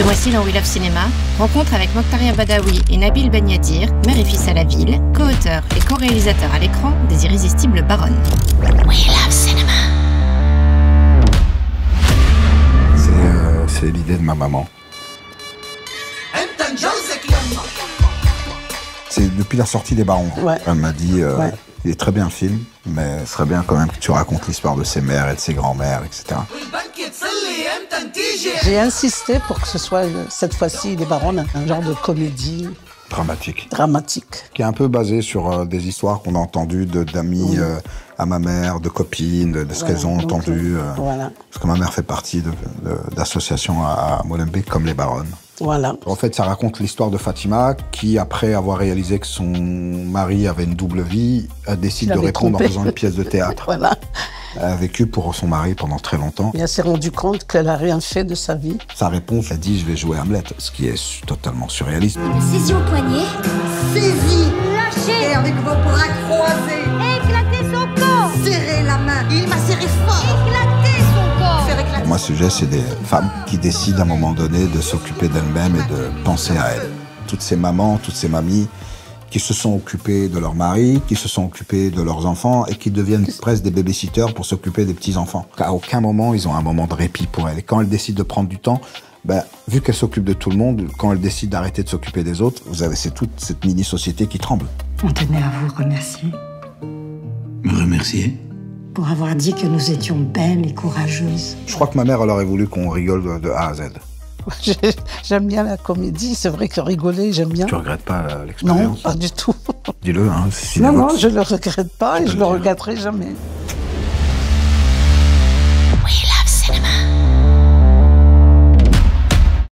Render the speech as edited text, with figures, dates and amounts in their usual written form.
Ce mois-ci dans We Love Cinéma, rencontre avec Mokhtaria Badawi et Nabil Benyadir, mère et fils à la ville, co-auteurs et co-réalisateurs à l'écran des irrésistibles Baronnes. We Love Cinéma. C'est l'idée de ma maman. C'est depuis la sortie des Barons. Ouais. Elle m'a dit, il est très bien le film, mais ce serait bien quand même que tu racontes l'histoire de ses mères et de ses grands-mères, etc. J'ai insisté pour que ce soit, cette fois-ci, les Baronnes, un genre de comédie dramatique. Qui est un peu basé sur des histoires qu'on a entendues d'amis à ma mère, de copines, de ce qu'elles ont entendu. Voilà. Parce que ma mère fait partie d'associations à Molenbeek comme les Baronnes. Voilà. En fait, ça raconte l'histoire de Fatima qui, après avoir réalisé que son mari avait une double vie, décide de répondre en faisant une pièce de théâtre. Voilà. Elle a vécu pour son mari pendant très longtemps. Et elle s'est rendue compte qu'elle n'a rien fait de sa vie. Sa réponse, elle dit « je vais jouer Hamlet », ce qui est totalement surréaliste. Saisie au poignet. Saisie. Lâchez. Et avec vos bras croisés. Éclatez son corps. Serrez la main. Il m'a serré fort. Éclatez son corps. Faire éclater. Pour moi, ce sujet, c'est des femmes qui décident à un moment donné de s'occuper d'elles-mêmes et de penser à elles. Toutes ces mamans, toutes ces mamies qui se sont occupées de leur mari, qui se sont occupées de leurs enfants et qui deviennent presque des babysitters pour s'occuper des petits-enfants. À aucun moment, ils ont un moment de répit pour elles. Et quand elles décident de prendre du temps, vu qu'elles s'occupent de tout le monde, quand elles décident d'arrêter de s'occuper des autres, c'est toute cette mini-société qui tremble. On tenait à vous remercier. Me remercier? Pour avoir dit que nous étions belles et courageuses. Je crois que ma mère, elle aurait voulu qu'on rigole de A à Z. J'aime bien la comédie, c'est vrai que rigoler, j'aime bien. Tu regrettes pas l'expérience? Non, pas du tout. Dis-le, hein. Non, je le regrette pas et je le regretterai jamais.